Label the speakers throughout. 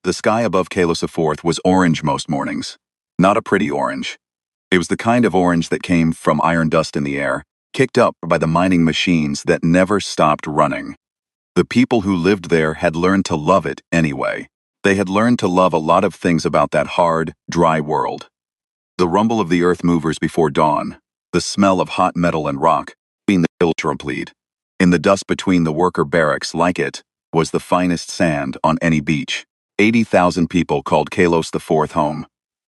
Speaker 1: The sky above Kalos IV was orange most mornings. Not a pretty orange. It was the kind of orange that came from iron dust in the air, kicked up by the mining machines that never stopped running. The people who lived there had learned to love it anyway. They had learned to love a lot of things about that hard, dry world. The rumble of the earth movers before dawn, the smell of hot metal and rock, being the ultra plead. In the dust between the worker barracks, like it, was the finest sand on any beach. 80,000 people called Kalos IV home.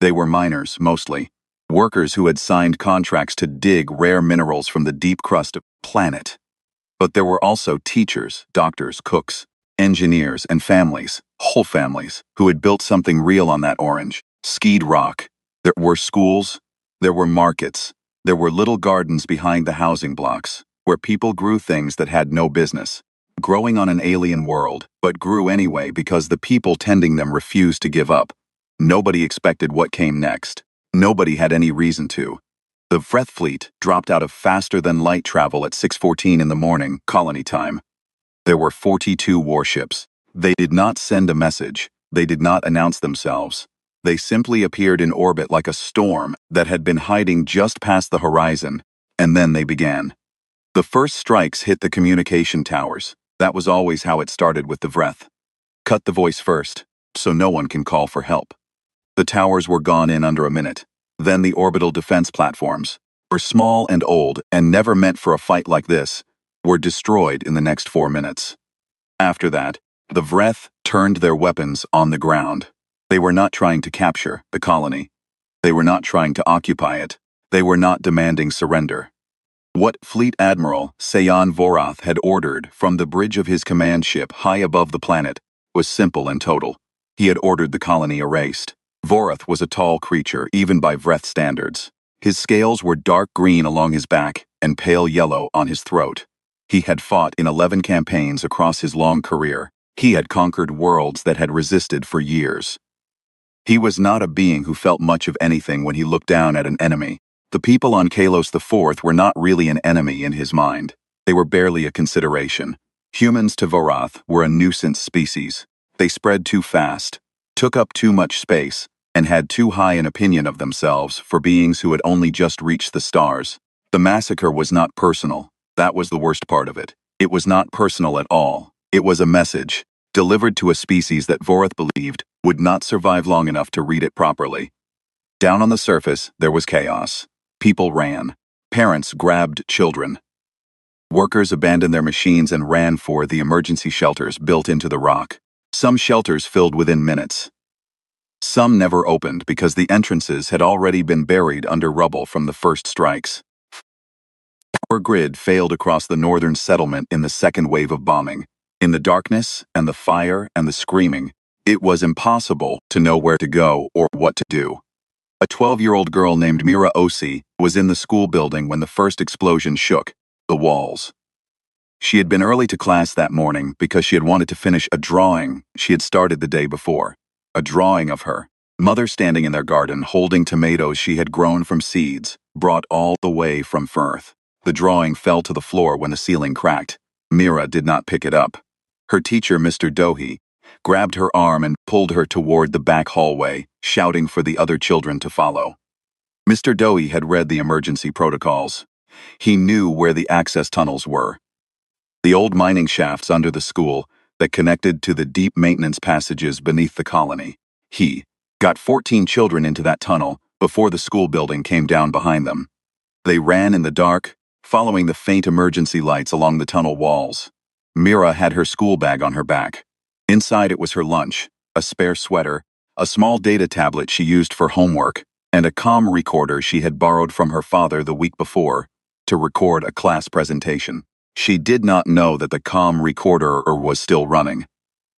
Speaker 1: They were miners, mostly. Workers who had signed contracts to dig rare minerals from the deep crust of the planet. But there were also teachers, doctors, cooks, engineers, and families, whole families, who had built something real on that orange, skied rock. There were schools, there were markets, there were little gardens behind the housing blocks, where people grew things that had no business, growing on an alien world, but grew anyway because the people tending them refused to give up. Nobody expected what came next. Nobody had any reason to. The Vreth fleet dropped out of faster-than-light travel at 6:14 in the morning, colony time. There were 42 warships. They did not send a message. They did not announce themselves. They simply appeared in orbit like a storm that had been hiding just past the horizon, and then they began. The first strikes hit the communication towers. That was always how it started with the Vreth. Cut the voice first, so no one can call for help. The towers were gone in under a minute. Then the orbital defense platforms, were small and old and never meant for a fight like this, were destroyed in the next 4 minutes. After that, the Vreth turned their weapons on the ground. They were not trying to capture the colony. They were not trying to occupy it. They were not demanding surrender. What Fleet Admiral Sayan Vorath had ordered from the bridge of his command ship high above the planet was simple and total. He had ordered the colony erased. Vorath was a tall creature, even by Vreth standards. His scales were dark green along his back and pale yellow on his throat. He had fought in 11 campaigns across his long career. He had conquered worlds that had resisted for years. He was not a being who felt much of anything when he looked down at an enemy. The people on Kalos IV were not really an enemy in his mind. They were barely a consideration. Humans to Vorath were a nuisance species. They spread too fast, took up too much space, and had too high an opinion of themselves for beings who had only just reached the stars. The massacre was not personal. That was the worst part of it. It was not personal at all. It was a message, delivered to a species that Vorath believed would not survive long enough to read it properly. Down on the surface, there was chaos. People ran. Parents grabbed children. Workers abandoned their machines and ran for the emergency shelters built into the rock. Some shelters filled within minutes. Some never opened because the entrances had already been buried under rubble from the first strikes. Our grid failed across the northern settlement in the second wave of bombing. In the darkness and the fire and the screaming, it was impossible to know where to go or what to do. A 12-year-old girl named Mira Osi was in the school building when the first explosion shook the walls. She had been early to class that morning because she had wanted to finish a drawing she had started the day before. A drawing of her mother standing in their garden holding tomatoes she had grown from seeds, brought all the way from Firth. The drawing fell to the floor when the ceiling cracked. Mira did not pick it up. Her teacher, Mr. Dohi, grabbed her arm and pulled her toward the back hallway, shouting for the other children to follow. Mr. Dohi had read the emergency protocols. He knew where the access tunnels were. The old mining shafts under the school that connected to the deep maintenance passages beneath the colony. He got 14 children into that tunnel before the school building came down behind them. They ran in the dark, following the faint emergency lights along the tunnel walls. Mira had her school bag on her back. Inside it was her lunch, a spare sweater, a small data tablet she used for homework, and a comm recorder she had borrowed from her father the week before to record a class presentation. She did not know that the comm recorder was still running.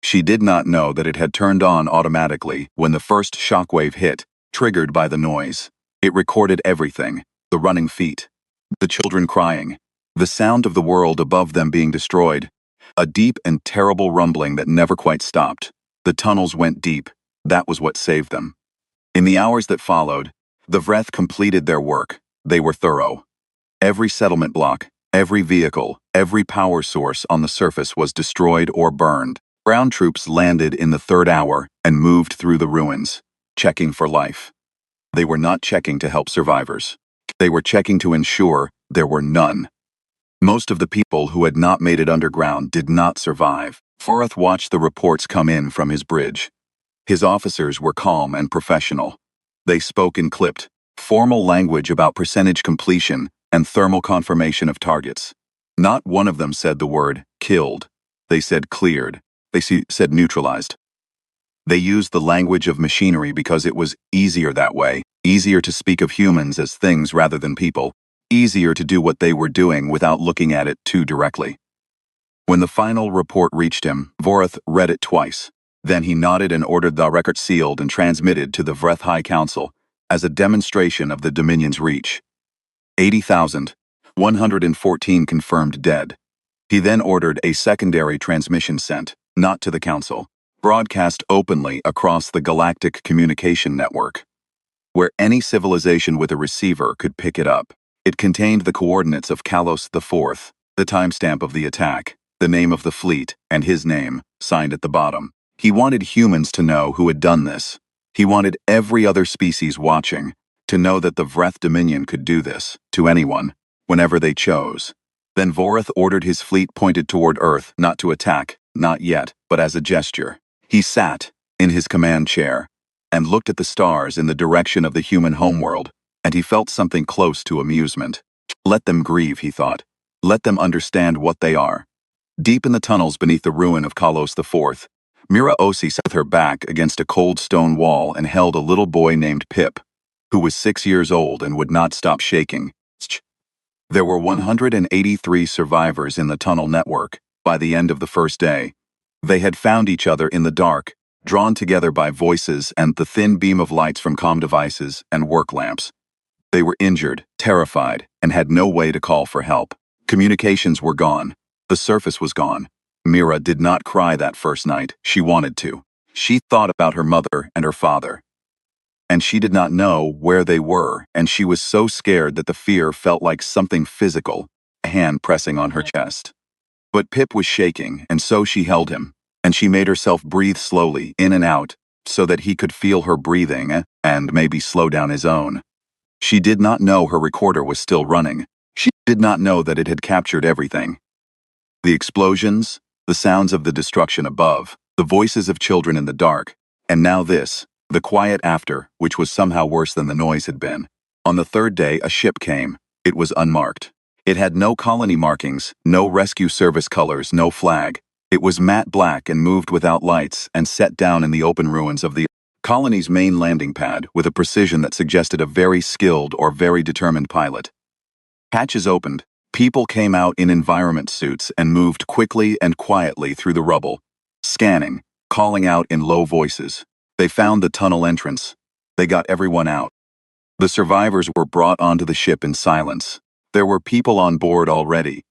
Speaker 1: She did not know that it had turned on automatically when the first shockwave hit, triggered by the noise. It recorded everything: the running feet, the children crying, the sound of the world above them being destroyed, a deep and terrible rumbling that never quite stopped. The tunnels went deep. That was what saved them. In the hours that followed, the Vreth completed their work. They were thorough. Every settlement block, every vehicle, every power source on the surface was destroyed or burned. Ground troops landed in the third hour and moved through the ruins, checking for life. They were not checking to help survivors. They were checking to ensure there were none. Most of the people who had not made it underground did not survive. Vorath watched the reports come in from his bridge. His officers were calm and professional. They spoke in clipped, formal language about percentage completion and thermal confirmation of targets. Not one of them said the word killed. They said cleared. They said neutralized. They used the language of machinery because it was easier that way, easier to speak of humans as things rather than people, easier to do what they were doing without looking at it too directly. When the final report reached him, Vorath read it twice. Then he nodded and ordered the record sealed and transmitted to the Vreth High Council as a demonstration of the Dominion's reach. 80,114 confirmed dead. He then ordered a secondary transmission sent, not to the Council, broadcast openly across the galactic communication network, where any civilization with a receiver could pick it up. It contained the coordinates of Kalos IV, the timestamp of the attack, the name of the fleet, and his name, signed at the bottom. He wanted humans to know who had done this. He wanted every other species watching to know that the Vreth Dominion could do this, to anyone, whenever they chose. Then Vorath ordered his fleet pointed toward Earth, not to attack, not yet, but as a gesture. He sat in his command chair and looked at the stars in the direction of the human homeworld, and he felt something close to amusement. Let them grieve, he thought. Let them understand what they are. Deep in the tunnels beneath the ruin of Kalos IV, Mira Osi sat with her back against a cold stone wall and held a little boy named Pip, who was 6 years old and would not stop shaking. There were 183 survivors in the tunnel network by the end of the first day. They had found each other in the dark, drawn together by voices and the thin beam of lights from comm devices and work lamps. They were injured, terrified, and had no way to call for help. Communications were gone. The surface was gone. Mira did not cry that first night. She wanted to. She thought about her mother and her father. And she did not know where they were, and she was so scared that the fear felt like something physical, a hand pressing on her chest. But Pip was shaking, and so she held him, and she made herself breathe slowly, in and out, so that he could feel her breathing and maybe slow down his own. She did not know her recorder was still running. She did not know that it had captured everything. The explosions, the sounds of the destruction above, the voices of children in the dark, and now this, the quiet after, which was somehow worse than the noise had been. On the third day, a ship came. It was unmarked. It had no colony markings, no rescue service colors, no flag. It was matte black and moved without lights and set down in the open ruins of the colony's main landing pad with a precision that suggested a very skilled or very determined pilot. Hatches opened. People came out in environment suits and moved quickly and quietly through the rubble, scanning, calling out in low voices. They found the tunnel entrance. They got everyone out. The survivors were brought onto the ship in silence. There were people on board already,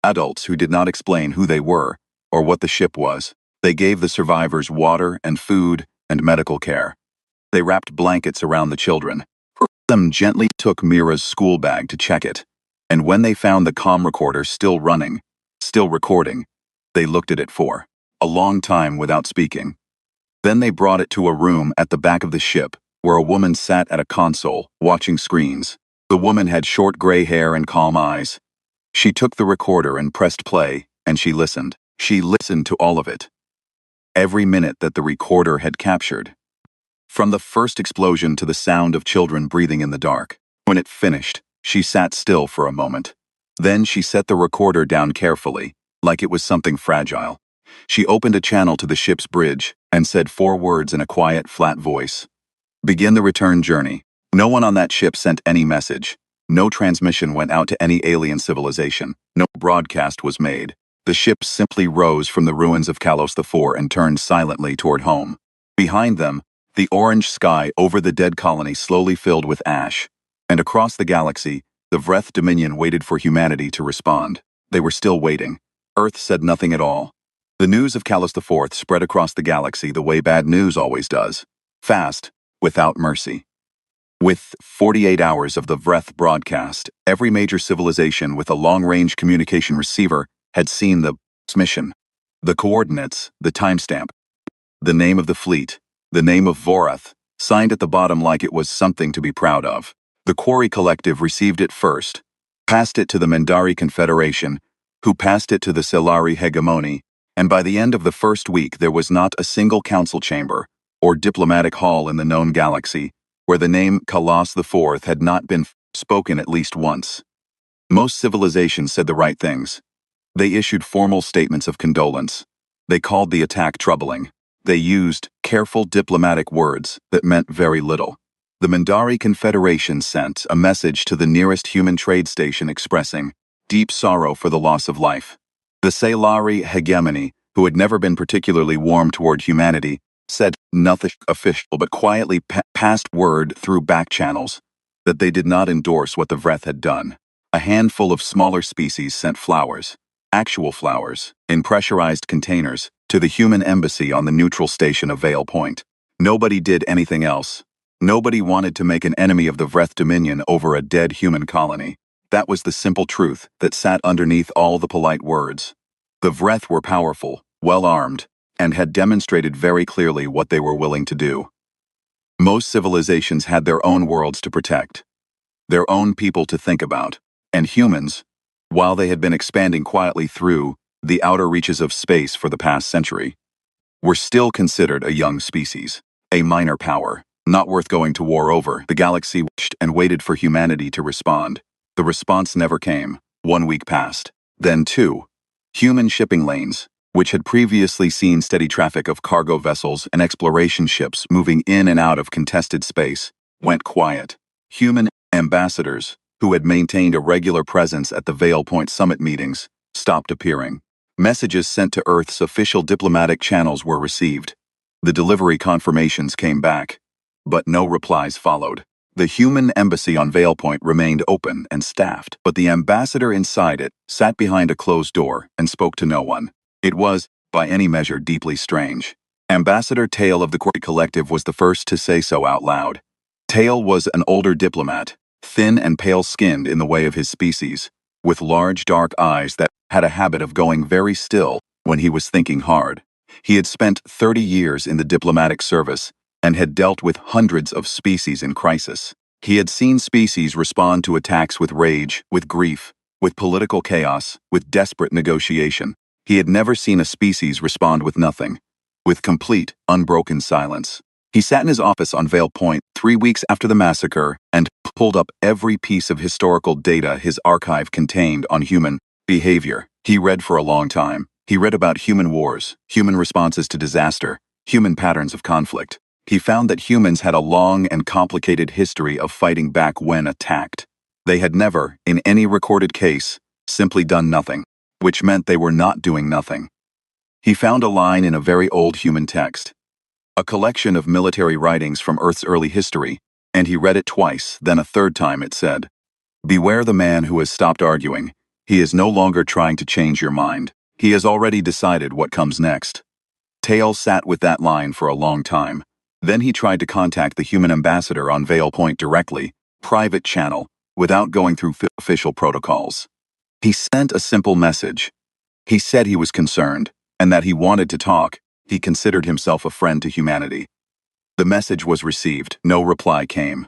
Speaker 1: adults who did not explain who they were or what the ship was. They gave the survivors water and food and medical care. They wrapped blankets around the children. Them gently took Mira's school bag to check it, and when they found the comm recorder still running, still recording, they looked at it for a long time without speaking. Then they brought it to a room at the back of the ship where a woman sat at a console, watching screens. The woman had short gray hair and calm eyes. She took the recorder and pressed play, and she listened. She listened to all of it. Every minute that the recorder had captured. From the first explosion to the sound of children breathing in the dark. When it finished, she sat still for a moment. Then she set the recorder down carefully, like it was something fragile. She opened a channel to the ship's bridge and said 4 words in a quiet, flat voice. Begin the return journey. No one on that ship sent any message. No transmission went out to any alien civilization. No broadcast was made. The ship simply rose from the ruins of Kalos IV and turned silently toward home. Behind them, the orange sky over the dead colony slowly filled with ash. And across the galaxy, the Vreth Dominion waited for humanity to respond. They were still waiting. Earth said nothing at all. The news of Kalos IV spread across the galaxy the way bad news always does. Fast, without mercy. With 48 hours of the Vreth broadcast, every major civilization with a long-range communication receiver had seen the mission. The coordinates, the timestamp, the name of the fleet, the name of Vorath, signed at the bottom like it was something to be proud of. The Quarry Collective received it first, passed it to the Mendari Confederation, who passed it to the Selari Hegemony, and by the end of the first week there was not a single council chamber or diplomatic hall in the known galaxy where the name Kalos IV had not been spoken at least once. Most civilizations said the right things. They issued formal statements of condolence. They called the attack troubling. They used careful diplomatic words that meant very little. The Mendari Confederation sent a message to the nearest human trade station expressing deep sorrow for the loss of life. The Selari Hegemony, who had never been particularly warm toward humanity, said nothing official but quietly passed word through back channels that they did not endorse what the Vreth had done. A handful of smaller species sent flowers, actual flowers, in pressurized containers, to the human embassy on the neutral station of Vale Point. Nobody did anything else. Nobody wanted to make an enemy of the Vreth Dominion over a dead human colony. That was the simple truth that sat underneath all the polite words. The Vreth were powerful, well-armed, and had demonstrated very clearly what they were willing to do. Most civilizations had their own worlds to protect, their own people to think about, and humans, while they had been expanding quietly through the outer reaches of space for the past century, were still considered a young species, a minor power, not worth going to war over. The galaxy watched and waited for humanity to respond. The response never came. 1 week passed. Then 2. Human shipping lanes, which had previously seen steady traffic of cargo vessels and exploration ships moving in and out of contested space, went quiet. Human ambassadors, who had maintained a regular presence at the Vale Point summit meetings, stopped appearing. Messages sent to Earth's official diplomatic channels were received. The delivery confirmations came back, but no replies followed. The human embassy on Vale Point remained open and staffed, but the ambassador inside it sat behind a closed door and spoke to no one. It was, by any measure, deeply strange. Ambassador Tail of the Quarry Collective was the first to say so out loud. Tail was an older diplomat, thin and pale-skinned in the way of his species, with large dark eyes that had a habit of going very still when he was thinking hard. He had spent 30 years in the diplomatic service and had dealt with hundreds of species in crisis. He had seen species respond to attacks with rage, with grief, with political chaos, with desperate negotiation. He had never seen a species respond with nothing, with complete, unbroken silence. He sat in his office on Vale Point 3 weeks after the massacre and pulled up every piece of historical data his archive contained on human behavior. He read for a long time. He read about human wars, human responses to disaster, human patterns of conflict. He found that humans had a long and complicated history of fighting back when attacked. They had never, in any recorded case, simply done nothing, which meant they were not doing nothing. He found a line in a very old human text, a collection of military writings from Earth's early history, and he read it twice, then a third time it said, "Beware the man who has stopped arguing. He is no longer trying to change your mind. He has already decided what comes next." Tail sat with that line for a long time. Then he tried to contact the human ambassador on Vale Point directly, private channel, without going through official protocols. He sent a simple message. He said he was concerned, and that he wanted to talk. He considered himself a friend to humanity. The message was received. No reply came.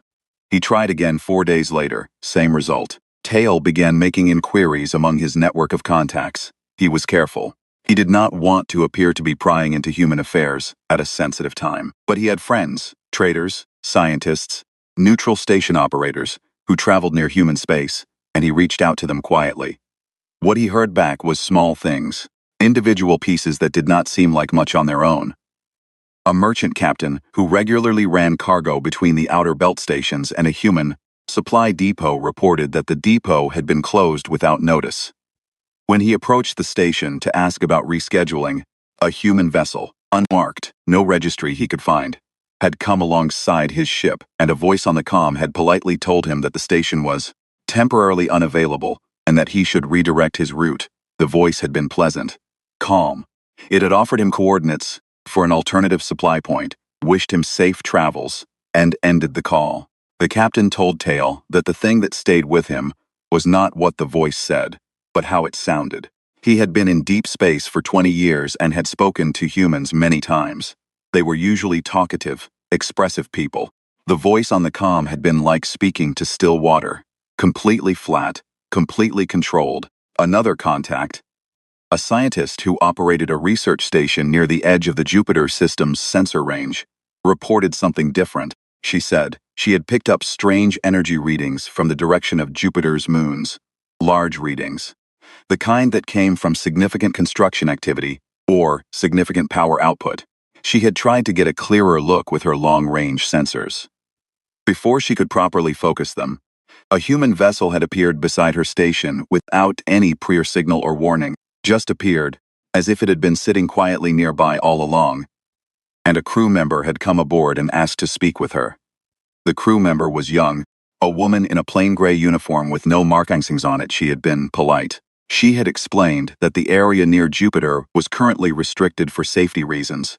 Speaker 1: He tried again 4 days later. Same result. Tail began making inquiries among his network of contacts. He was careful. He did not want to appear to be prying into human affairs at a sensitive time. But he had friends, traders, scientists, neutral station operators, who traveled near human space, and he reached out to them quietly. What he heard back was small things, individual pieces that did not seem like much on their own. A merchant captain who regularly ran cargo between the outer belt stations and a human supply depot reported that the depot had been closed without notice. When he approached the station to ask about rescheduling, a human vessel, unmarked, no registry he could find, had come alongside his ship, and a voice on the comm had politely told him that the station was temporarily unavailable and that he should redirect his route. The voice had been pleasant, calm. It had offered him coordinates for an alternative supply point, wished him safe travels, and ended the call. The captain told Tail that the thing that stayed with him was not what the voice said, but how it sounded. He had been in deep space for 20 years and had spoken to humans many times. They were usually talkative, expressive people. The voice on the comm had been like speaking to still water, completely flat, completely controlled. Another contact, a scientist who operated a research station near the edge of the Jupiter system's sensor range, reported something different. She said she had picked up strange energy readings from the direction of Jupiter's moons, large readings, the kind that came from significant construction activity or significant power output. She had tried to get a clearer look with her long-range sensors. Before she could properly focus them, a human vessel had appeared beside her station without any prior signal or warning, just appeared, as if it had been sitting quietly nearby all along, and a crew member had come aboard and asked to speak with her. The crew member was young, a woman in a plain gray uniform with no markings on it. She had been polite. She had explained that the area near Jupiter was currently restricted for safety reasons,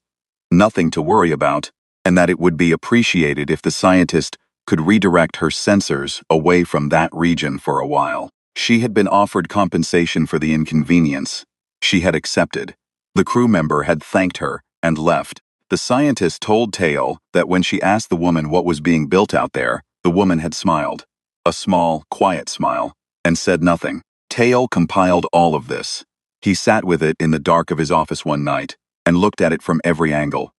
Speaker 1: nothing to worry about, and that it would be appreciated if the scientist could redirect her sensors away from that region for a while. She had been offered compensation for the inconvenience. She had accepted. The crew member had thanked her and left. The scientist told Tail that when she asked the woman what was being built out there, the woman had smiled, a small, quiet smile, and said nothing. Tail compiled all of this. He sat with it in the dark of his office one night and looked at it from every angle.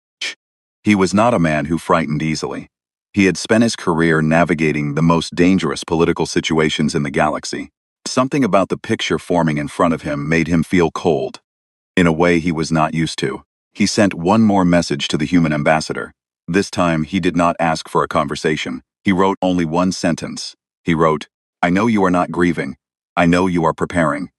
Speaker 1: He was not a man who frightened easily. He had spent his career navigating the most dangerous political situations in the galaxy. Something about the picture forming in front of him made him feel cold, in a way he was not used to. He sent one more message to the human ambassador. This time, he did not ask for a conversation. He wrote only one sentence. He wrote, "I know you are not grieving. I know you are preparing.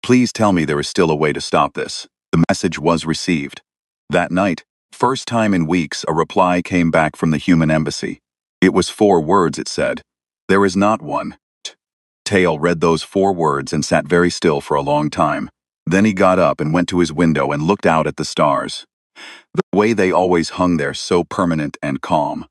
Speaker 1: Please tell me there is still a way to stop this." The message was received. That night, first time in weeks, a reply came back from the human embassy. It was 4 words, it said. "There is not one." Tail read those 4 words and sat very still for a long time. Then he got up and went to his window and looked out at the stars. The way they always hung there, so permanent and calm.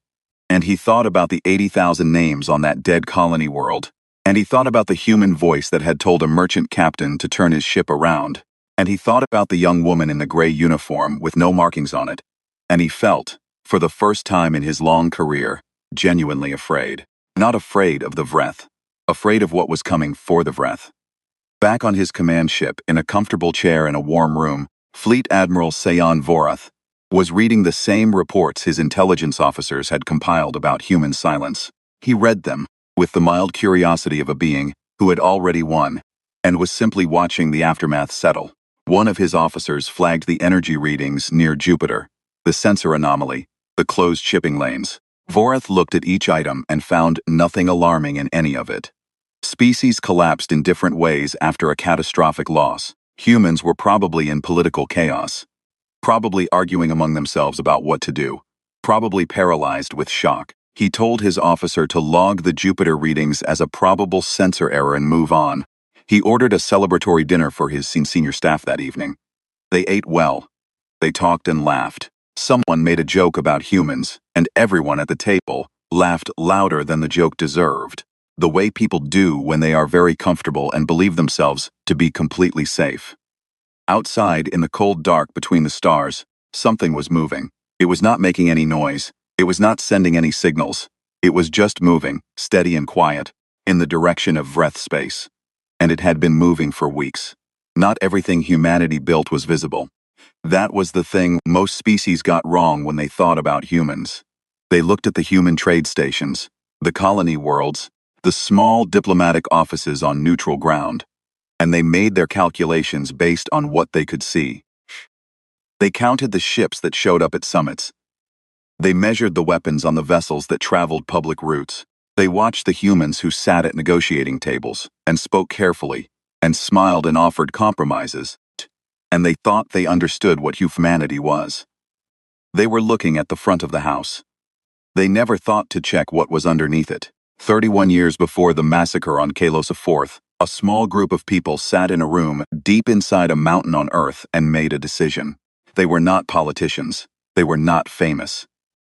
Speaker 1: And he thought about the 80,000 names on that dead colony world. And he thought about the human voice that had told a merchant captain to turn his ship around. And he thought about the young woman in the gray uniform with no markings on it. And he felt, for the first time in his long career, genuinely afraid. Not afraid of the Vreth. Afraid of what was coming for the Vreth. Back on his command ship, in a comfortable chair in a warm room, Fleet Admiral Sayan Vorath was reading the same reports his intelligence officers had compiled about human silence. He read them with the mild curiosity of a being who had already won and was simply watching the aftermath settle. One of his officers flagged the energy readings near Jupiter, the sensor anomaly, the closed shipping lanes. Vorath looked at each item and found nothing alarming in any of it. Species collapsed in different ways after a catastrophic loss. Humans were probably in political chaos, probably arguing among themselves about what to do, probably paralyzed with shock. He told his officer to log the Jupiter readings as a probable sensor error and move on. He ordered a celebratory dinner for his senior staff that evening. They ate well. They talked and laughed. Someone made a joke about humans, and everyone at the table laughed louder than the joke deserved. The way people do when they are very comfortable and believe themselves to be completely safe. Outside, in the cold dark between the stars, something was moving. It was not making any noise. It was not sending any signals. It was just moving, steady and quiet, in the direction of Vreth space. And it had been moving for weeks. Not everything humanity built was visible. That was the thing most species got wrong when they thought about humans. They looked at the human trade stations, the colony worlds, the small diplomatic offices on neutral ground, and they made their calculations based on what they could see. They counted the ships that showed up at summits. They measured the weapons on the vessels that traveled public routes. They watched the humans who sat at negotiating tables and spoke carefully and smiled and offered compromises, and they thought they understood what humanity was. They were looking at the front of the house. They never thought to check what was underneath it. 31 years before the massacre on Kalos IV, a small group of people sat in a room deep inside a mountain on Earth and made a decision. They were not politicians. They were not famous.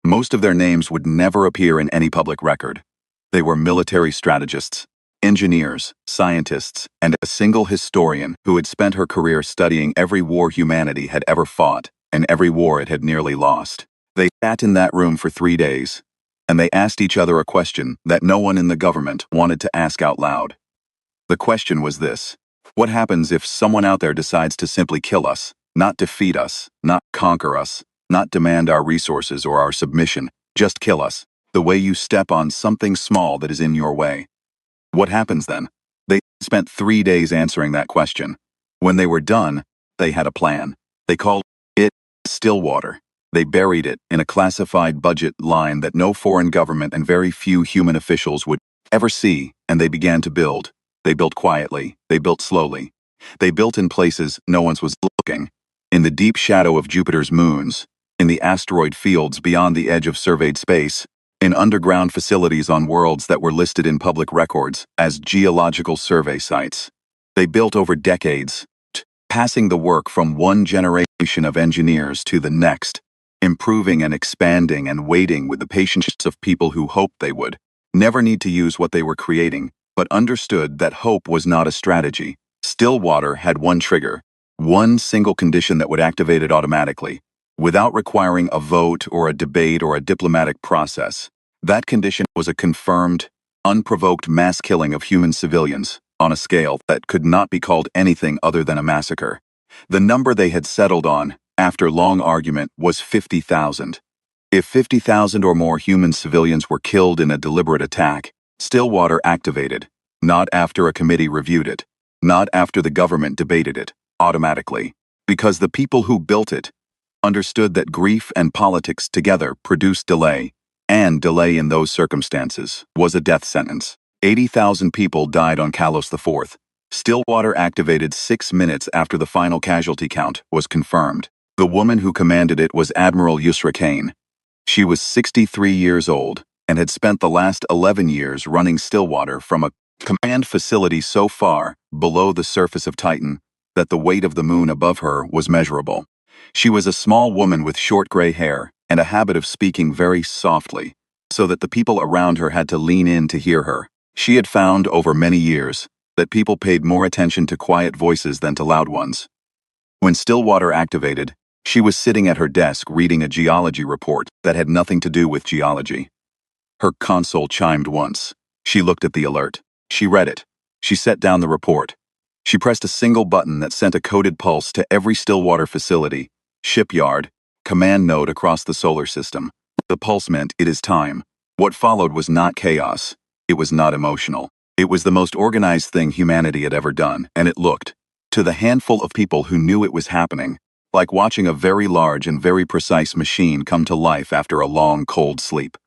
Speaker 1: Most of their names would never appear in any public record. They were military strategists, Engineers, scientists, and a single historian who had spent her career studying every war humanity had ever fought and every war it had nearly lost. They sat in that room for 3 days, and they asked each other a question that no one in the government wanted to ask out loud. The question was this: what happens if someone out there decides to simply kill us, not defeat us, not conquer us, not demand our resources or our submission, just kill us, the way you step on something small that is in your way? What happens then? They spent 3 days answering that question. When they were done, they had a plan. They called it Stillwater. They buried it in a classified budget line that no foreign government and very few human officials would ever see, and they began to build. They built quietly. They built slowly. They built in places no one was looking. In the deep shadow of Jupiter's moons, in the asteroid fields beyond the edge of surveyed space, in underground facilities on worlds that were listed in public records as geological survey sites. They built over decades, passing the work from one generation of engineers to the next, improving and expanding and waiting with the patience of people who hoped they would never need to use what they were creating, but understood that hope was not a strategy. Stillwater had one trigger, one single condition that would activate it automatically, without requiring a vote or a debate or a diplomatic process. That condition was a confirmed, unprovoked mass killing of human civilians on a scale that could not be called anything other than a massacre. The number they had settled on, after long argument, was 50,000. If 50,000 or more human civilians were killed in a deliberate attack, Stillwater activated, not after a committee reviewed it, not after the government debated it, automatically, because the people who built it understood that grief and politics together produced delay, and delay in those circumstances was a death sentence. 80,000 people died on Kalos IV. Stillwater activated 6 minutes after the final casualty count was confirmed. The woman who commanded it was Admiral Yusra Kane. She was 63 years old and had spent the last 11 years running Stillwater from a command facility so far below the surface of Titan that the weight of the moon above her was measurable. She was a small woman with short gray hair and a habit of speaking very softly, so that the people around her had to lean in to hear her. She had found over many years that people paid more attention to quiet voices than to loud ones. When Stillwater activated, she was sitting at her desk reading a geology report that had nothing to do with geology. Her console chimed once. She looked at the alert. She read it. She set down the report. She pressed a single button that sent a coded pulse to every Stillwater facility, shipyard, command node across the solar system. The pulse meant it is time. What followed was not chaos. It was not emotional. It was the most organized thing humanity had ever done, and it looked, to the handful of people who knew it was happening, like watching a very large and very precise machine come to life after a long, cold sleep.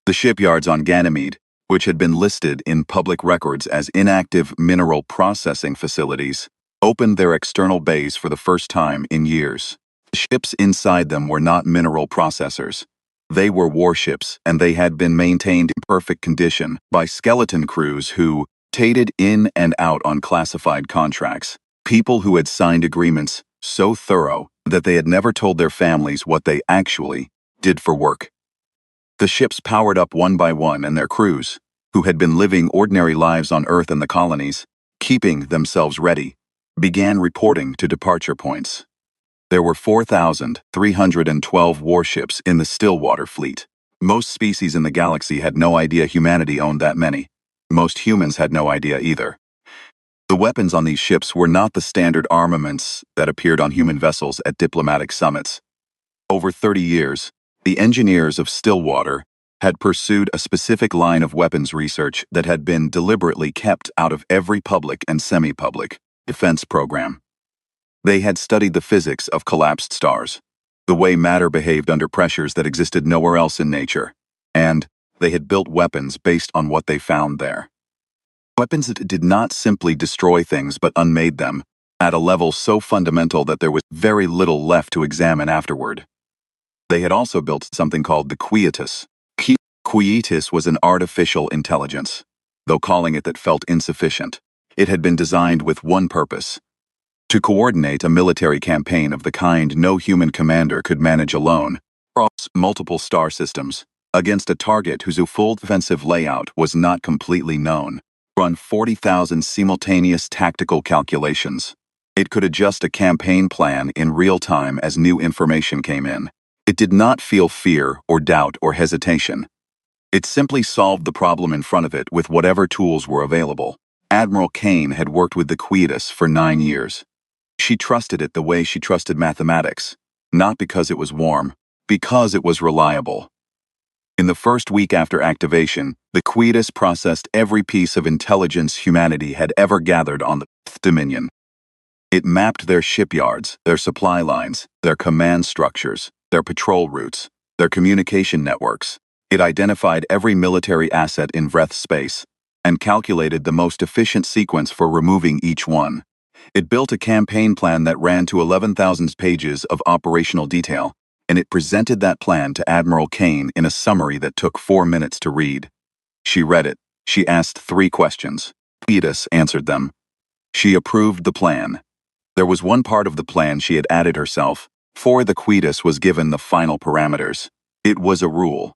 Speaker 1: The shipyards on Ganymede, which had been listed in public records as inactive mineral processing facilities, opened their external bays for the first time in years. The ships inside them were not mineral processors. They were warships, and they had been maintained in perfect condition by skeleton crews who rotated in and out on classified contracts, people who had signed agreements so thorough that they had never told their families what they actually did for work. The ships powered up one by one, and their crews, who had been living ordinary lives on Earth and the colonies, keeping themselves ready, began reporting to departure points. There were 4,312 warships in the Stillwater fleet. Most species in the galaxy had no idea humanity owned that many. Most humans had no idea either. The weapons on these ships were not the standard armaments that appeared on human vessels at diplomatic summits. Over 30 years, the engineers of Stillwater had pursued a specific line of weapons research that had been deliberately kept out of every public and semi-public defense program. They had studied the physics of collapsed stars, the way matter behaved under pressures that existed nowhere else in nature, and they had built weapons based on what they found there. Weapons that did not simply destroy things but unmade them, at a level so fundamental that there was very little left to examine afterward. They had also built something called the Quietus. Quietus was an artificial intelligence, though calling it that felt insufficient. It had been designed with one purpose: to coordinate a military campaign of the kind no human commander could manage alone, across multiple star systems, against a target whose full defensive layout was not completely known. run 40,000 simultaneous tactical calculations. It could adjust a campaign plan in real time as new information came in. It did not feel fear or doubt or hesitation. It simply solved the problem in front of it with whatever tools were available. Admiral Kane had worked with the Quietus for 9 years. She trusted it the way she trusted mathematics, not because it was warm, because it was reliable. In the first week after activation, the Quietus processed every piece of intelligence humanity had ever gathered on the Fifth Dominion. It mapped their shipyards, their supply lines, their command structures, their patrol routes, their communication networks. It identified every military asset in Vreth space and calculated the most efficient sequence for removing each one. It built a campaign plan that ran to 11,000 pages of operational detail, and it presented that plan to Admiral Kane in a summary that took 4 minutes to read. She read it. She asked 3 questions. Quietus answered them. She approved the plan. There was one part of the plan she had added herself. For the Quietus was given the final parameters. It was a rule.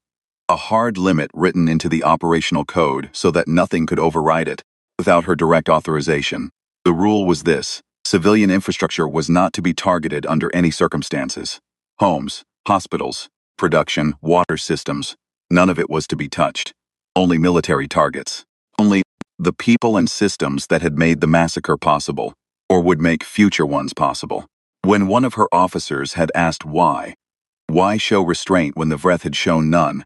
Speaker 1: A hard limit written into the operational code so that nothing could override it, without her direct authorization. The rule was this: civilian infrastructure was not to be targeted under any circumstances. Homes, hospitals, production, water systems, none of it was to be touched. Only military targets. Only the people and systems that had made the massacre possible, or would make future ones possible. When one of her officers had asked why show restraint when the Vreth had shown none?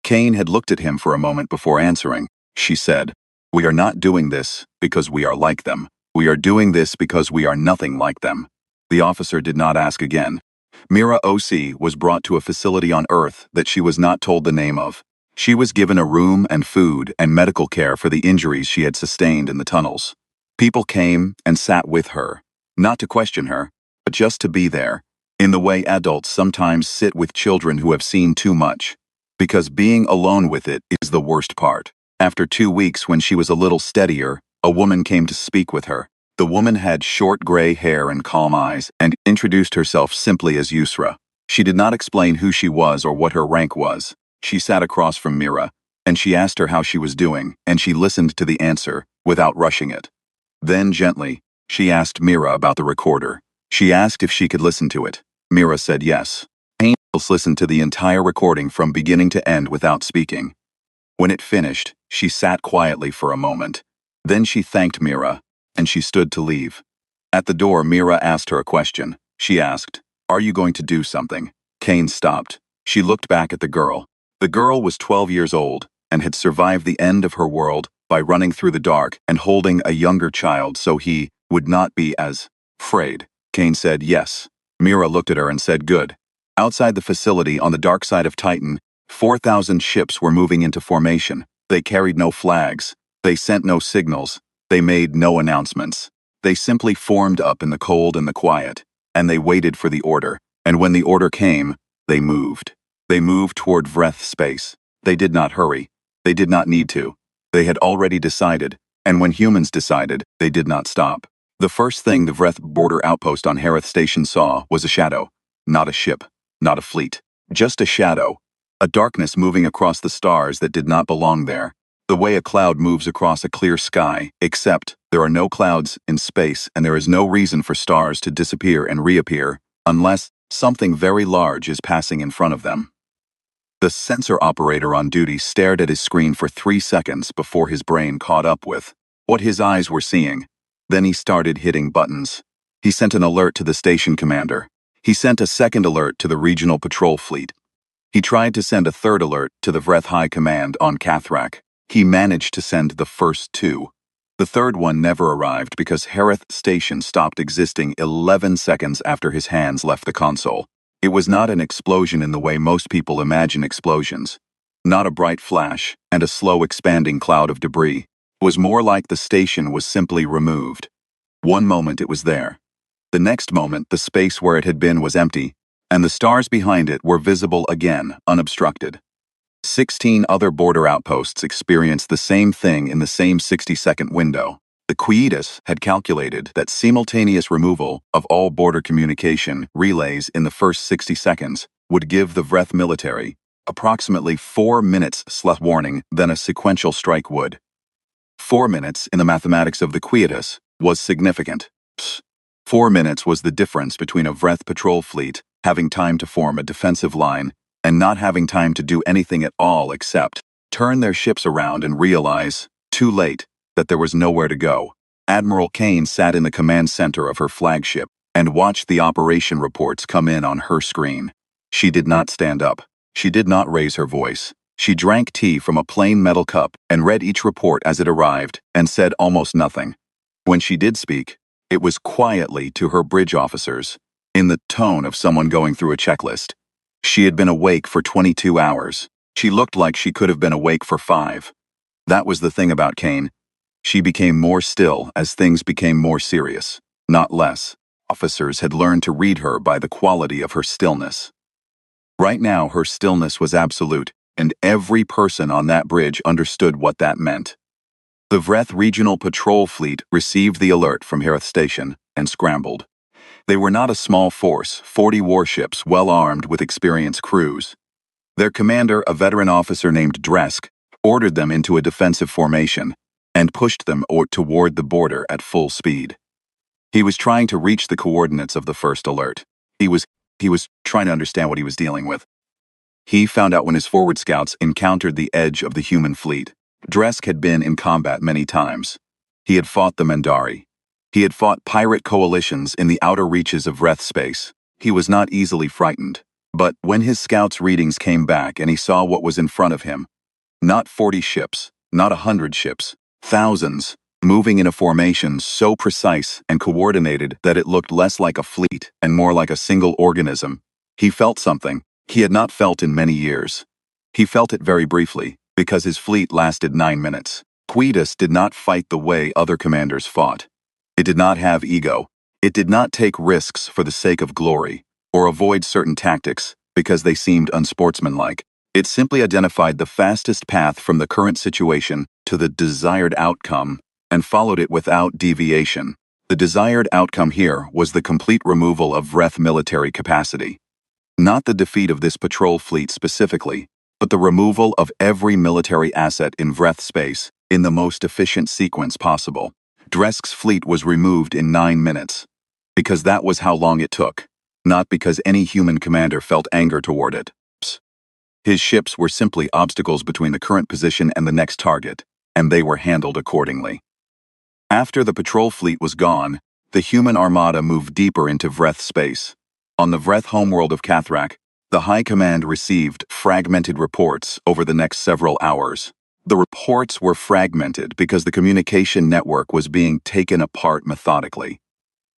Speaker 1: Kane had looked at him for a moment before answering. She said, "We are not doing this because we are like them. We are doing this because we are nothing like them." The officer did not ask again. Mira OC was brought to a facility on Earth that she was not told the name of. She was given a room and food and medical care for the injuries she had sustained in the tunnels. People came and sat with her, not to question her, but just to be there, in the way adults sometimes sit with children who have seen too much. Because being alone with it is the worst part. After 2 weeks, when she was a little steadier, a woman came to speak with her. The woman had short gray hair and calm eyes, and introduced herself simply as Yusra. She did not explain who she was or what her rank was. She sat across from Mira, and she asked her how she was doing, and she listened to the answer, without rushing it. Then, gently, she asked Mira about the recorder. She asked if she could listen to it. Mira said yes. Angels listened to the entire recording from beginning to end without speaking. When it finished, she sat quietly for a moment. Then she thanked Mira, and she stood to leave. At the door, Mira asked her a question. She asked, "Are you going to do something?" Kane stopped. She looked back at the girl. The girl was 12 years old and had survived the end of her world by running through the dark and holding a younger child so he would not be as afraid. Kane said yes. Mira looked at her and said good. Outside the facility on the dark side of Titan, 4,000 ships were moving into formation. They carried no flags. They sent no signals. They made no announcements. They simply formed up in the cold and the quiet, and they waited for the order. And when the order came, they moved. They moved toward Vreth space. They did not hurry. They did not need to. They had already decided, and when humans decided, they did not stop. The first thing the Vreth border outpost on Harith Station saw was a shadow. Not a ship, not a fleet, just a shadow. A darkness moving across the stars that did not belong there. The way a cloud moves across a clear sky, except there are no clouds in space and there is no reason for stars to disappear and reappear unless something very large is passing in front of them. The sensor operator on duty stared at his screen for 3 seconds before his brain caught up with what his eyes were seeing. Then he started hitting buttons. He sent an alert to the station commander. He sent a second alert to the regional patrol fleet. He tried to send a third alert to the Vreth High Command on Kathrak. He managed to send the first 2. The third one never arrived because Harith Station stopped existing 11 seconds after his hands left the console. It was not an explosion in the way most people imagine explosions. Not a bright flash and a slow expanding cloud of debris. It was more like the station was simply removed. One moment it was there. The next moment the space where it had been was empty, and the stars behind it were visible again, unobstructed. 16 other border outposts experienced the same thing in the same 60-second window. The Quietus had calculated that simultaneous removal of all border communication relays in the first 60 seconds would give the Vreth military approximately 4 minutes less warning than a sequential strike would. 4 minutes in the mathematics of the quietus was significant. 4 minutes was the difference between a Vreth patrol fleet having time to form a defensive line and not having time to do anything at all except turn their ships around and realize, too late, that there was nowhere to go. Admiral Kane sat in the command center of her flagship and watched the operation reports come in on her screen. She did not stand up. She did not raise her voice. She drank tea from a plain metal cup and read each report as it arrived and said almost nothing. When she did speak, it was quietly to her bridge officers, in the tone of someone going through a checklist. She had been awake for 22 hours. She looked like she could have been awake for 5. That was the thing about Kane. She became more still as things became more serious, not less. Officers had learned to read her by the quality of her stillness. Right now, her stillness was absolute, and every person on that bridge understood what that meant. The Vreth Regional Patrol Fleet received the alert from Harith Station and scrambled. They were not a small force, 40 warships well-armed with experienced crews. Their commander, a veteran officer named Dresk, ordered them into a defensive formation and pushed them toward the border at full speed. He was trying to reach the coordinates of the first alert. He was trying to understand what he was dealing with. He found out when his forward scouts encountered the edge of the human fleet. Dresk had been in combat many times. He had fought the Mendari. He had fought pirate coalitions in the outer reaches of Vreth space. He was not easily frightened. But when his scouts' readings came back and he saw what was in front of him, not 40 ships, not 100 ships, thousands, moving in a formation so precise and coordinated that it looked less like a fleet and more like a single organism, he felt something he had not felt in many years. He felt it very briefly, because his fleet lasted 9 minutes. Quietus did not fight the way other commanders fought. It did not have ego. It did not take risks for the sake of glory, or avoid certain tactics because they seemed unsportsmanlike. It simply identified the fastest path from the current situation to the desired outcome and followed it without deviation. The desired outcome here was the complete removal of Vreth military capacity. Not the defeat of this patrol fleet specifically, but the removal of every military asset in Vreth space in the most efficient sequence possible. Dresk's fleet was removed in 9 minutes, because that was how long it took, not because any human commander felt anger toward it. His ships were simply obstacles between the current position and the next target, and they were handled accordingly. After the patrol fleet was gone, the human armada moved deeper into Vreth space. On the Vreth homeworld of Kathrak, the High Command received fragmented reports over the next several hours. The reports were fragmented because the communication network was being taken apart methodically.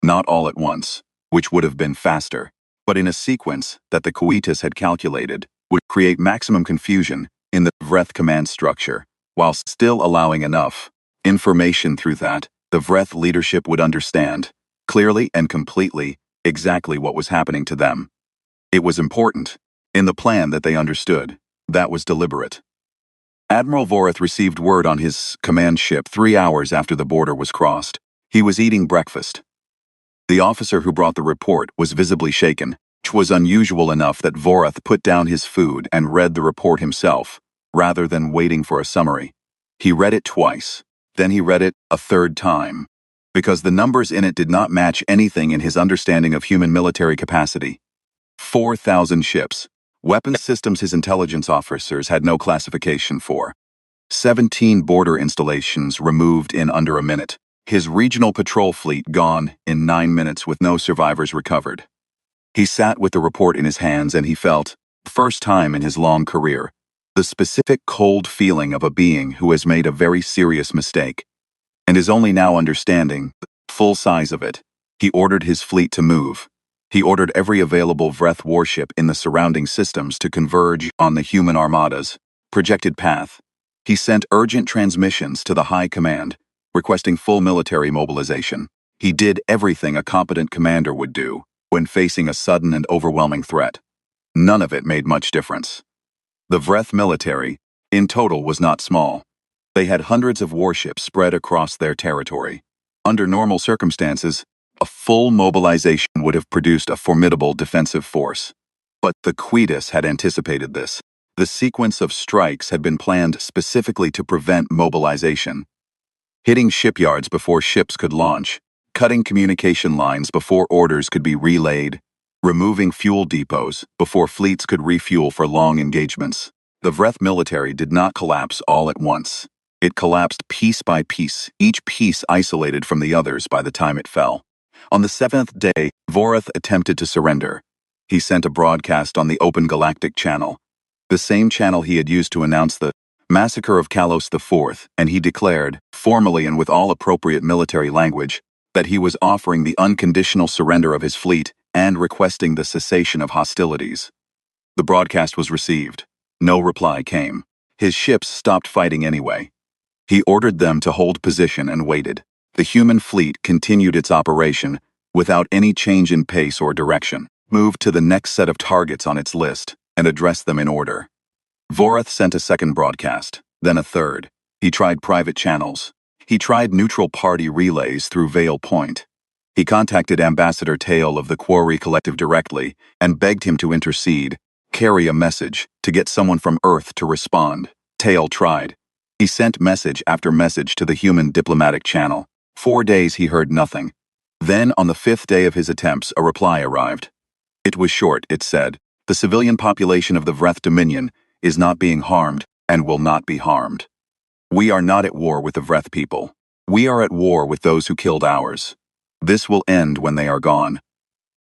Speaker 1: Not all at once, which would have been faster, but in a sequence that the Quietus had calculated would create maximum confusion in the Vreth command structure, while still allowing enough information through that the Vreth leadership would understand, clearly and completely, exactly what was happening to them. It was important, in the plan that they understood, that was deliberate. Admiral Vorith received word on his command ship 3 hours after the border was crossed. He was eating breakfast. The officer who brought the report was visibly shaken, which was unusual enough that Vorith put down his food and read the report himself, rather than waiting for a summary. He read it twice, then he read it a third time, because the numbers in it did not match anything in his understanding of human military capacity. 4,000 ships, weapons systems his intelligence officers had no classification for. 17 border installations removed in under a minute. His regional patrol fleet gone in 9 minutes with no survivors recovered. He sat with the report in his hands and he felt, first time in his long career, the specific cold feeling of a being who has made a very serious mistake, and is only now understanding the full size of it. He ordered his fleet to move. He ordered every available Vreth warship in the surrounding systems to converge on the human armada's projected path. He sent urgent transmissions to the High Command, requesting full military mobilization. He did everything a competent commander would do when facing a sudden and overwhelming threat. None of it made much difference. The Vreth military, in total, was not small. They had hundreds of warships spread across their territory. Under normal circumstances, a full mobilization would have produced a formidable defensive force. But the Quietus had anticipated this. The sequence of strikes had been planned specifically to prevent mobilization. hitting shipyards before ships could launch, cutting communication lines before orders could be relayed, removing fuel depots before fleets could refuel for long engagements. The Vreth military did not collapse all at once. It collapsed piece by piece, each piece isolated from the others by the time it fell. On the seventh day, Voreth attempted to surrender. He sent a broadcast on the Open Galactic Channel, the same channel he had used to announce the massacre of Kalos IV, and he declared, formally and with all appropriate military language, that he was offering the unconditional surrender of his fleet and requesting the cessation of hostilities. The broadcast was received. No reply came. His ships stopped fighting anyway. He ordered them to hold position and waited. The human fleet continued its operation without any change in pace or direction, moved to the next set of targets on its list, and addressed them in order. Voreth sent a second broadcast, then a third. He tried private channels. He tried neutral party relays through Vale Point. He contacted Ambassador Tail of the Quarry Collective directly and begged him to intercede, carry a message, to get someone from Earth to respond. Tail tried. He sent message after message to the human diplomatic channel. 4 days he heard nothing. Then, on the 5th day of his attempts, a reply arrived. It was short, it said. The civilian population of the Vreth Dominion is not being harmed and will not be harmed. We are not at war with the Vreth people. We are at war with those who killed ours. This will end when they are gone.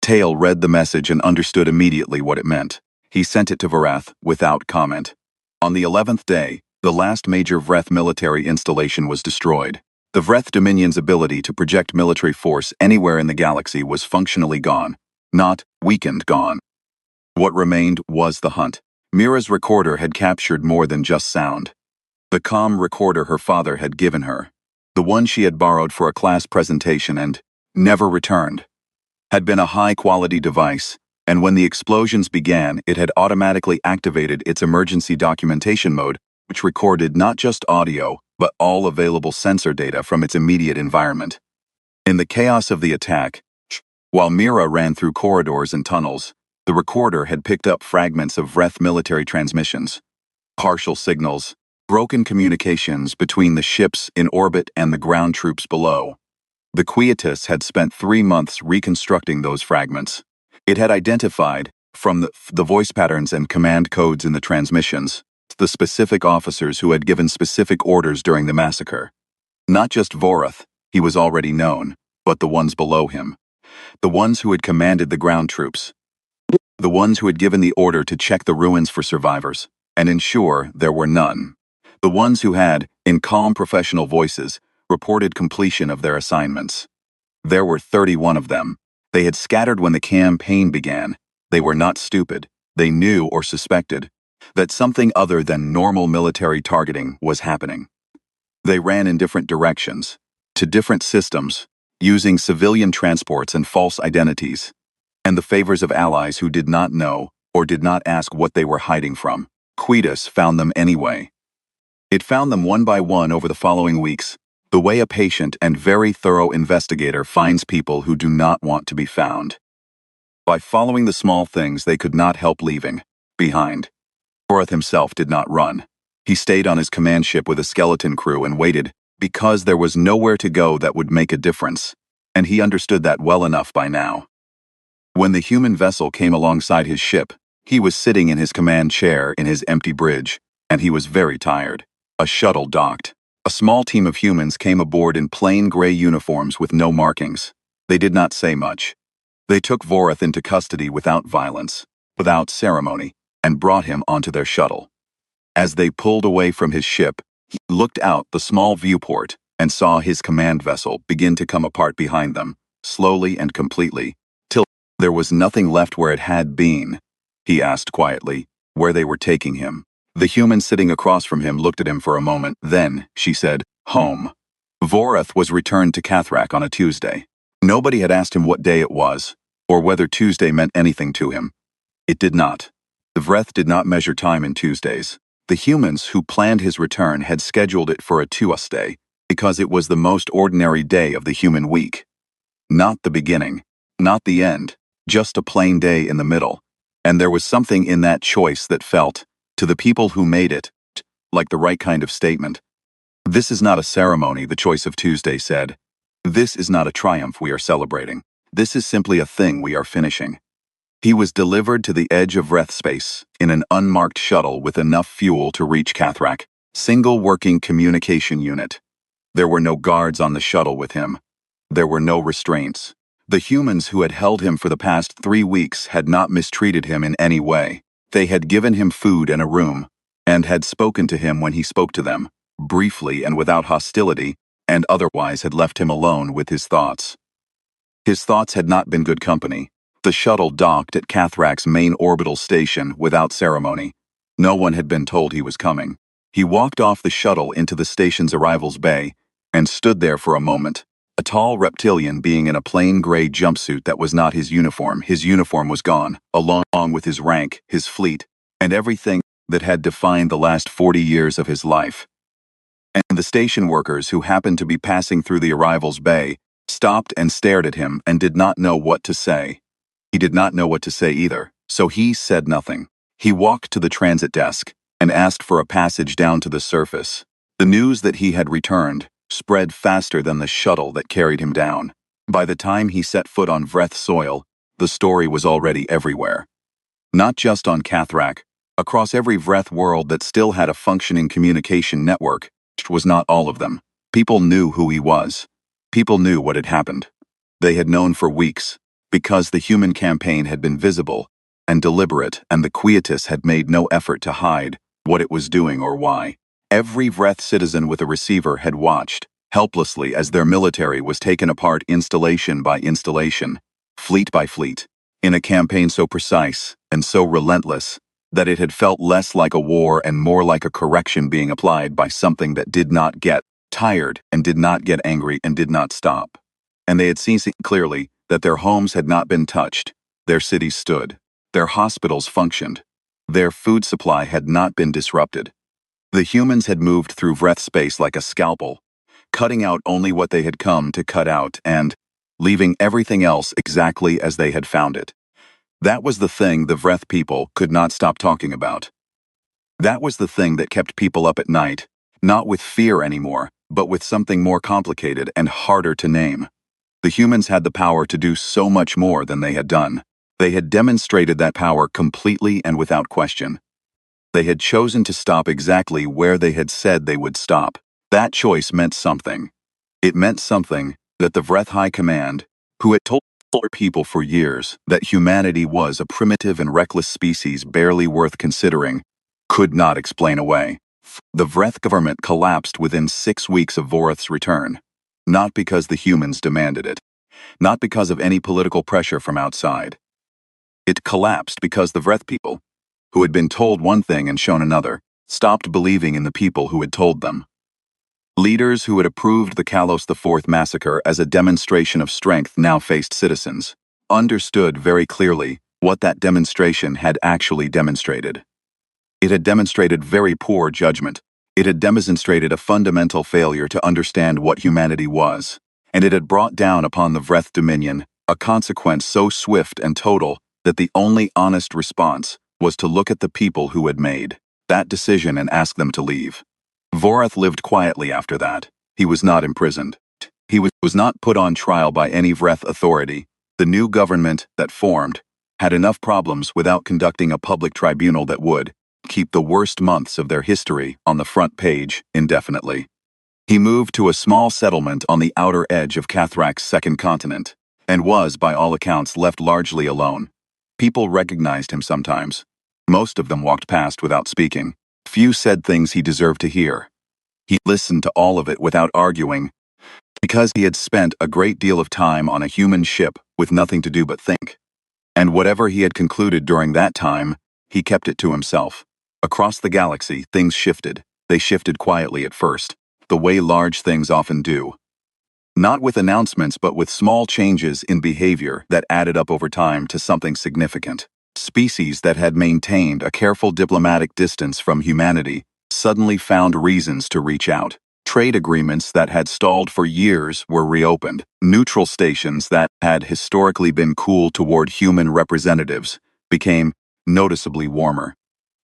Speaker 1: Tail read the message and understood immediately what it meant. He sent it to Voreth without comment. On the 11th day, the last major Vreth military installation was destroyed. The Vreth Dominion's ability to project military force anywhere in the galaxy was functionally gone, not weakened gone. What remained was the hunt. Mira's recorder had captured more than just sound. The comm recorder her father had given her, the one she had borrowed for a class presentation and never returned, had been a high-quality device, and when the explosions began, it had automatically activated its emergency documentation mode, which recorded not just audio, but all available sensor data from its immediate environment. In the chaos of the attack, while Mira ran through corridors and tunnels, the recorder had picked up fragments of Vreth military transmissions, partial signals, broken communications between the ships in orbit and the ground troops below. The Quietus had spent 3 months reconstructing those fragments. It had identified, from the voice patterns and command codes in the transmissions, the specific officers who had given specific orders during the massacre. Not just Voreth, he was already known, but the ones below him. The ones who had commanded the ground troops. The ones who had given the order to check the ruins for survivors and ensure there were none. The ones who had, in calm professional voices, reported completion of their assignments. There were 31 of them. They had scattered when the campaign began. They were not stupid. They knew or suspected that something other than normal military targeting was happening. They ran in different directions, to different systems, using civilian transports and false identities, and the favors of allies who did not know or did not ask what they were hiding from. Quietus found them anyway. It found them one by one over the following weeks, the way a patient and very thorough investigator finds people who do not want to be found. By following the small things they could not help leaving behind. Voreth himself did not run. He stayed on his command ship with a skeleton crew and waited because there was nowhere to go that would make a difference, and he understood that well enough by now. When the human vessel came alongside his ship, he was sitting in his command chair in his empty bridge, and he was very tired. A shuttle docked. A small team of humans came aboard in plain gray uniforms with no markings. They did not say much. They took Voreth into custody without violence, without ceremony, and brought him onto their shuttle. As they pulled away from his ship, he looked out the small viewport and saw his command vessel begin to come apart behind them, slowly and completely, till there was nothing left where it had been. He asked quietly where they were taking him. The human sitting across from him looked at him for a moment. Then, she said, "Home." Voreth was returned to Cathrak on a Tuesday. Nobody had asked him what day it was, or whether Tuesday meant anything to him. It did not. The Vreth did not measure time in Tuesdays. The humans who planned his return had scheduled it for a Tuesday, because it was the most ordinary day of the human week. Not the beginning, not the end, just a plain day in the middle. And there was something in that choice that felt, to the people who made it, like the right kind of statement. "This is not a ceremony," the Choice of Tuesday said. "This is not a triumph we are celebrating. This is simply a thing we are finishing." He was delivered to the edge of Vreth space in an unmarked shuttle with enough fuel to reach Cathrak. Single working communication unit. There were no guards on the shuttle with him. There were no restraints. The humans who had held him for the past 3 weeks had not mistreated him in any way. They had given him food and a room, and had spoken to him when he spoke to them, briefly and without hostility, and otherwise had left him alone with his thoughts. His thoughts had not been good company. The shuttle docked at Cathrak's main orbital station without ceremony. No one had been told he was coming. He walked off the shuttle into the station's arrivals bay and stood there for a moment, a tall reptilian being in a plain gray jumpsuit that was not his uniform. His uniform was gone, along with his rank, his fleet, and everything that had defined the last 40 years of his life. And the station workers who happened to be passing through the arrivals bay stopped and stared at him and did not know what to say. He did not know what to say either, so he said nothing. He walked to the transit desk and asked for a passage down to the surface. The news that he had returned spread faster than the shuttle that carried him down. By the time he set foot on Vreth soil, the story was already everywhere. Not just on Cathrak, across every Vreth world that still had a functioning communication network, which was not all of them. People knew who he was. People knew what had happened. They had known for weeks, because the human campaign had been visible and deliberate, and the Quietus had made no effort to hide what it was doing or why. Every Vreth citizen with a receiver had watched, helplessly, as their military was taken apart installation by installation, fleet by fleet, in a campaign so precise and so relentless that it had felt less like a war and more like a correction being applied by something that did not get tired and did not get angry and did not stop. And they had seen clearly that their homes had not been touched, their cities stood, their hospitals functioned, their food supply had not been disrupted. The humans had moved through Vreth space like a scalpel, cutting out only what they had come to cut out and leaving everything else exactly as they had found it. That was the thing the Vreth people could not stop talking about. That was the thing that kept people up at night, not with fear anymore, but with something more complicated and harder to name. The humans had the power to do so much more than they had done. They had demonstrated that power completely and without question. They had chosen to stop exactly where they had said they would stop. That choice meant something. It meant something that the Vreth High Command, who had told people for years that humanity was a primitive and reckless species barely worth considering, could not explain away. The Vreth government collapsed within 6 weeks of Voreth's return. Not because the humans demanded it. Not because of any political pressure from outside. It collapsed because the Vreth people, who had been told one thing and shown another, stopped believing in the people who had told them. Leaders who had approved the Kalos IV massacre as a demonstration of strength now faced citizens, understood very clearly what that demonstration had actually demonstrated. It had demonstrated very poor judgment. It had demonstrated a fundamental failure to understand what humanity was, and it had brought down upon the Vreth Dominion a consequence so swift and total that the only honest response was to look at the people who had made that decision and ask them to leave. Voreth lived quietly after that. He was not imprisoned. He was not put on trial by any Vreth authority. The new government that formed had enough problems without conducting a public tribunal that would keep the worst months of their history on the front page indefinitely. He moved to a small settlement on the outer edge of Cathrak's second continent, and was, by all accounts, left largely alone. People recognized him sometimes. Most of them walked past without speaking. Few said things he deserved to hear. He listened to all of it without arguing, because he had spent a great deal of time on a human ship with nothing to do but think. And whatever he had concluded during that time, he kept it to himself. Across the galaxy, things shifted. They shifted quietly at first, the way large things often do. Not with announcements, but with small changes in behavior that added up over time to something significant. Species that had maintained a careful diplomatic distance from humanity suddenly found reasons to reach out. Trade agreements that had stalled for years were reopened. Neutral stations that had historically been cool toward human representatives became noticeably warmer.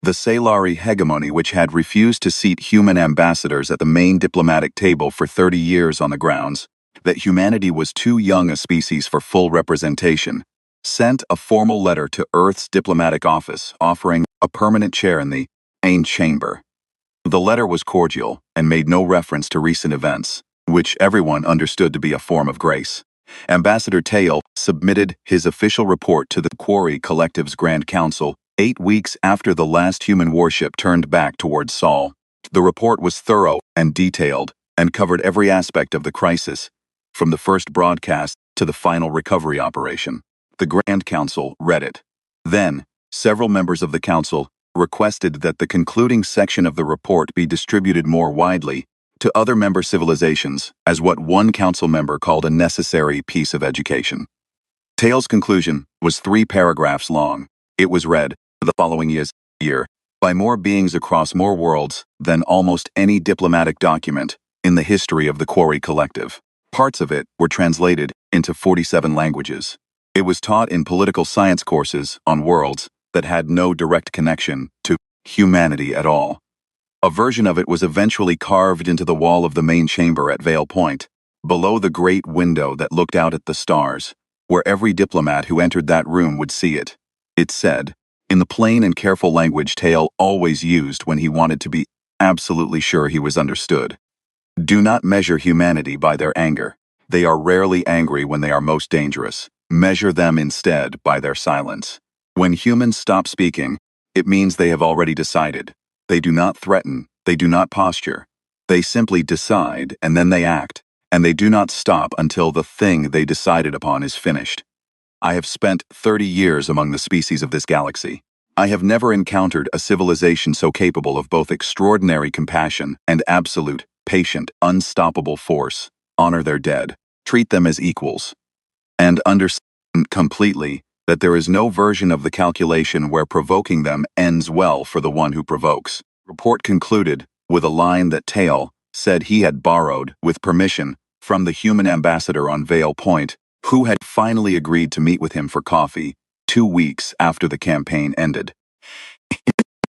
Speaker 1: The Salari hegemony, which had refused to seat human ambassadors at the main diplomatic table for 30 years on the grounds that humanity was too young a species for full representation, sent a formal letter to Earth's diplomatic office offering a permanent chair in the main chamber. The letter was cordial and made no reference to recent events, which everyone understood to be a form of grace. Ambassador Tail submitted his official report to the Quarry Collective's Grand Council 8 weeks after the last human warship turned back towards Sol. The report was thorough and detailed and covered every aspect of the crisis, from the first broadcast to the final recovery operation. The Grand Council read it. Then, several members of the Council requested that the concluding section of the report be distributed more widely to other member civilizations as what one council member called a necessary piece of education. Tail's conclusion was 3 paragraphs long. It was read the following year by more beings across more worlds than almost any diplomatic document in the history of the Quarry Collective. Parts of it were translated into 47 languages. It was taught in political science courses on worlds that had no direct connection to humanity at all. A version of it was eventually carved into the wall of the main chamber at Vale Point, below the great window that looked out at the stars, where every diplomat who entered that room would see it. It said, in the plain and careful language Tail always used when he wanted to be absolutely sure he was understood. Do not measure humanity by their anger. They are rarely angry when they are most dangerous. Measure them instead by their silence. When humans stop speaking, it means they have already decided. They do not threaten, they do not posture. They simply decide and then they act, and they do not stop until the thing they decided upon is finished. I have spent 30 years among the species of this galaxy. I have never encountered a civilization so capable of both extraordinary compassion and absolute, patient, unstoppable force. Honor their dead, treat them as equals, and understand completely that there is no version of the calculation where provoking them ends well for the one who provokes. Report concluded with a line that Tail said he had borrowed, with permission, from the human ambassador on Vale Point, who had finally agreed to meet with him for coffee 2 weeks after the campaign ended.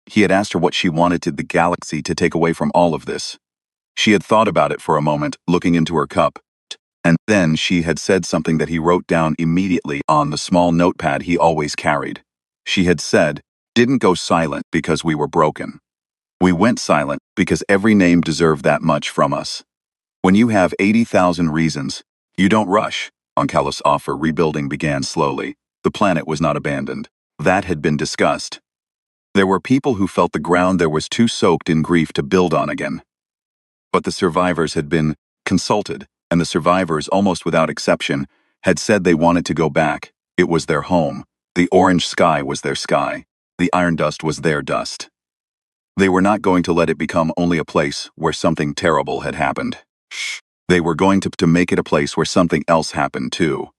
Speaker 1: He had asked her what she wanted the galaxy to take away from all of this. She had thought about it for a moment, looking into her cup, and then she had said something that he wrote down immediately on the small notepad he always carried. She had said, "Didn't go silent because we were broken. We went silent because every name deserved that much from us. When you have 80,000 reasons, you don't rush." Onkelos' offer rebuilding began slowly. The planet was not abandoned. That had been discussed. There were people who felt the ground there was too soaked in grief to build on again. But the survivors had been consulted, and the survivors, almost without exception, had said they wanted to go back. It was their home. The orange sky was their sky. The iron dust was their dust. They were not going to let it become only a place where something terrible had happened. They were going to make it a place where something else happened too.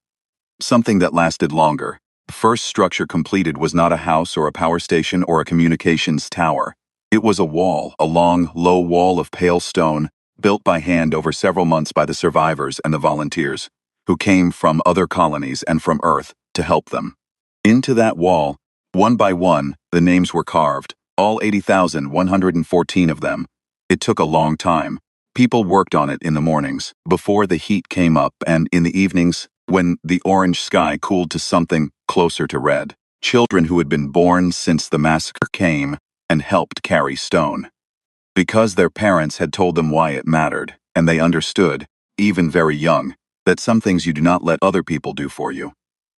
Speaker 1: Something that lasted longer. The first structure completed was not a house or a power station or a communications tower. It was a wall, a long, low wall of pale stone, built by hand over several months by the survivors and the volunteers, who came from other colonies and from Earth to help them. Into that wall, one by one, the names were carved, all 80,114 of them. It took a long time. People worked on it in the mornings, before the heat came up, and in the evenings, when the orange sky cooled to something closer to red. Children who had been born since the massacre came and helped carry stone. Because their parents had told them why it mattered, and they understood, even very young, that some things you do not let other people do for you.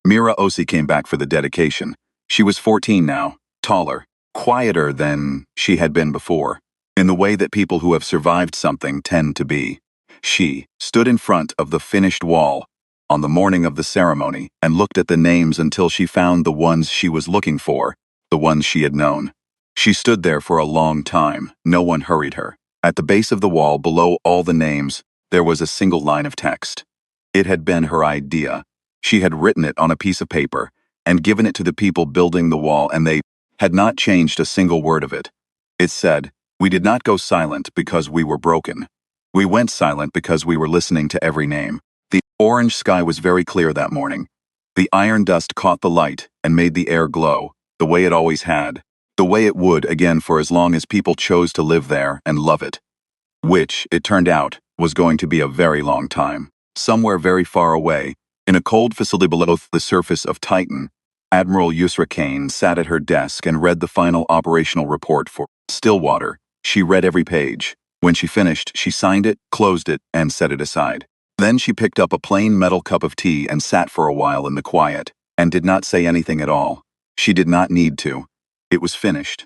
Speaker 1: Mira Osi came back for the dedication. She was 14 now, taller, quieter than she had been before, in the way that people who have survived something tend to be. She stood in front of the finished wall on the morning of the ceremony and looked at the names until she found the ones she was looking for, the ones she had known. She stood there for a long time. No one hurried her. At the base of the wall, below all the names, there was a single line of text. It had been her idea. She had written it on a piece of paper and given it to the people building the wall, and they had not changed a single word of it. It said, "We did not go silent because we were broken. We went silent because we were listening to every name." The orange sky was very clear that morning. The iron dust caught the light and made the air glow, the way it always had. The way it would again for as long as people chose to live there and love it. Which, it turned out, was going to be a very long time. Somewhere very far away, in a cold facility below the surface of Titan, Admiral Yusra Kane sat at her desk and read the final operational report for Stillwater. She read every page. When she finished, she signed it, closed it, and set it aside. Then she picked up a plain metal cup of tea and sat for a while in the quiet, and did not say anything at all. She did not need to. It was finished.